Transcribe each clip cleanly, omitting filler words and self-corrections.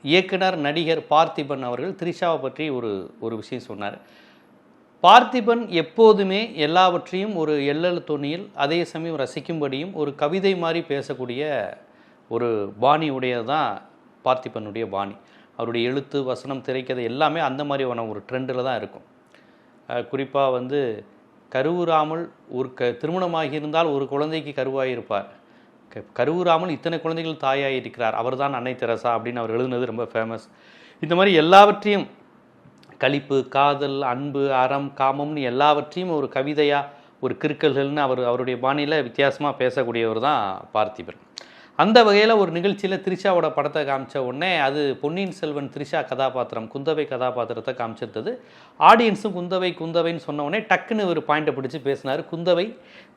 இயக்குனர் நடிகர் பார்த்திபன் அவர்கள் த்ரிஷாவை பற்றி ஒரு விஷயம் சொன்னார். பார்த்திபன் எப்போதுமே எல்லாவற்றையும் ஒரு எள்ளல் தொனியில் அதே சமயம் ரசிக்கும்படியும் ஒரு கவிதை மாதிரி பேசக்கூடிய ஒரு பாணி உடையது தான் பார்த்திபனுடைய பாணி. அவருடைய எழுத்து, வசனம், திரைக்கதை எல்லாமே அந்த மாதிரியான ஒரு ட்ரெண்டில் தான் இருக்கும். குறிப்பாக வந்து கருவுறாமல் ஒரு திருமணமாகி இருந்தால் ஒரு குழந்தைக்கு கருவாயிருப்பார், கருவுறாமல் இத்தனை குழந்தைகள் தாயாக இருக்கிறார், அவர் தான் அன்னை தெரசா அப்படின்னு அவர் எழுதுனது ரொம்ப ஃபேமஸ். இந்த மாதிரி எல்லாவற்றையும் களிப்பு, காதல், அன்பு, அறம், காமம்னு எல்லாவற்றையும் ஒரு கவிதையாக ஒரு கிறுக்கல்கள்னு அவருடைய பாணியில் வித்தியாசமாக பேசக்கூடியவர் தான் பார்த்திபன். அந்த வகையில் ஒரு நிகழ்ச்சியில் த்ரிஷாவோட படத்தை காமிச்ச உடனே அது பொன்னியின் செல்வன் த்ரிஷா கதாபாத்திரம், குந்தவை கதாபாத்திரத்தை காமிச்சிருந்தது. ஆடியன்ஸும் குந்தவைன்னு சொன்ன உடனே டக்குன்னு ஒரு பாயிண்ட்டை பிடிச்சி பேசினார். குந்தவை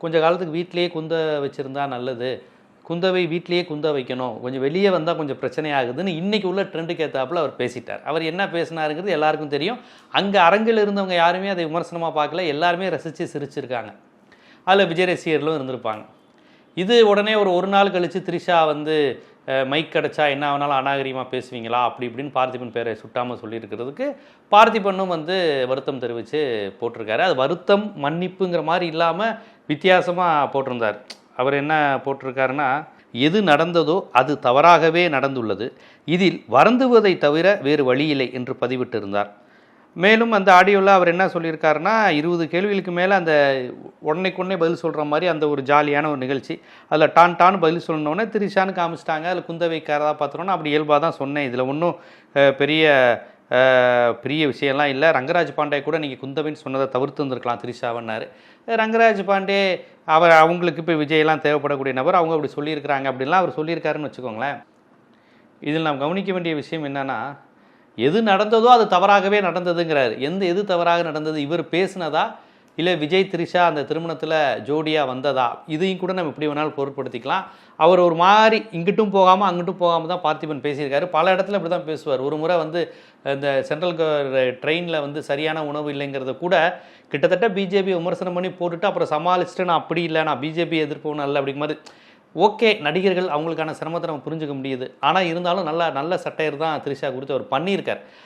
கொஞ்சம் காலத்துக்கு வீட்டிலேயே குந்த வச்சுருந்தா நல்லது, குந்தவை வீட்லேயே குந்த வைக்கணும், கொஞ்சம் வெளியே வந்தால் கொஞ்சம் பிரச்சனையாகுதுன்னு இன்றைக்கி உள்ள ட்ரெண்டுக்கு ஏற்றாப்புல அவர் பேசிட்டார். அவர் என்ன பேசினாருங்கிறது எல்லாருக்கும் தெரியும். அங்கே அரங்கில் இருந்தவங்க யாருமே அதை விமர்சனமாக பார்க்கல, எல்லாருமே ரசித்து சிரிச்சிருக்காங்க. அதில் விஜய் ரசிகர்களும் இருந்திருப்பாங்க. இது உடனே ஒரு நாள் கழித்து த்ரிஷா வந்து மைக் கிடச்சா என்ன ஆனாலும் அநாகரிகமாக பேசுவீங்களா அப்படி இப்படின்னு பார்த்திபன் பேரை சுட்டாமல் சொல்லியிருக்கிறதுக்கு பார்த்திபனும் வந்து வருத்தம் தெரிவித்து போட்டிருக்காரு. அது வருத்தம் மன்னிப்புங்கிற மாதிரி இல்லாமல் வித்தியாசமாக போட்டிருந்தார். அவர் என்ன போட்டிருக்காருன்னா, எது நடந்ததோ அது தவறாகவே நடந்துள்ளது, இதில் வருந்துவதை தவிர வேறு வழியில்லை என்று பதிவிட்டிருந்தார். மேலும் அந்த ஆடியோவில் அவர் என்ன சொல்லியிருக்காருன்னா, 20 கேள்விகளுக்கு மேலே அந்த உடனே பதில் சொல்கிற மாதிரி அந்த ஒரு ஜாலியான ஒரு நிகழ்ச்சி. அதில் டான்னு பதில் சொல்லணுன்னே த்ரிஷான்னு காமிச்சிட்டாங்க. அதில் குந்தவை கதாபாத்திரம்னா அப்படி இயல்பாக தான் சொன்னேன், இதில் ஒன்றும் பெரிய விஷயம்லாம் இல்லை. ரங்கராஜ் பாண்டே கூட நீங்கள் குந்தவைன்னு சொன்னதை தவிர்த்து வந்துருக்கலாம் த்ரிஷாவன்னாரு. ரங்கராஜ் பாண்டே அவங்களுக்கு இப்போ விஜயெல்லாம் தேவைப்படக்கூடிய நபர், அவங்க அப்படி சொல்லியிருக்கிறாங்க அப்படின்லாம் அவர் சொல்லியிருக்காருன்னு வச்சுக்கோங்களேன். இதில் நாம் கவனிக்க வேண்டிய விஷயம் என்னென்னா, எது நடந்ததோ அது தவறாகவே நடந்ததுங்கிறாரு. எது தவறாக நடந்தது, இவர் பேசினதா இல்லை விஜய் த்ரிஷா அந்த திருமணத்தில் ஜோடியாக வந்ததா, இதையும் கூட நம்ம இப்படி வேணாலும் பொருட்படுத்திக்கலாம். அவர் ஒரு மாதிரி இங்கிட்டும் போகாமல் அங்கிட்டும் போகாமல் தான் பார்த்திபன் பேசியிருக்காரு. பல இடத்துல இப்படி தான் பேசுவார். ஒரு முறை வந்து இந்த சென்ட்ரல் ட்ரெயினில் வந்து சரியான உணவு இல்லைங்கிறத கூட கிட்டத்தட்ட பிஜேபி விமர்சனம் பண்ணி போட்டுட்டு அப்புறம் சமாளிச்சுட்டு நான் அப்படி இல்லை, நான் பிஜேபி எதிர்ப்பவனும் இல்லை அப்படிங்கிற மாதிரி. ஓகே, நடிகர்கள் அவங்களுக்கான சிரமத்தை நம்ம புரிஞ்சுக்க முடியுது. ஆனால் இருந்தாலும் நல்ல சட்டையர் தான் த்ரிஷா குறித்து அவர் பண்ணியிருக்கார்.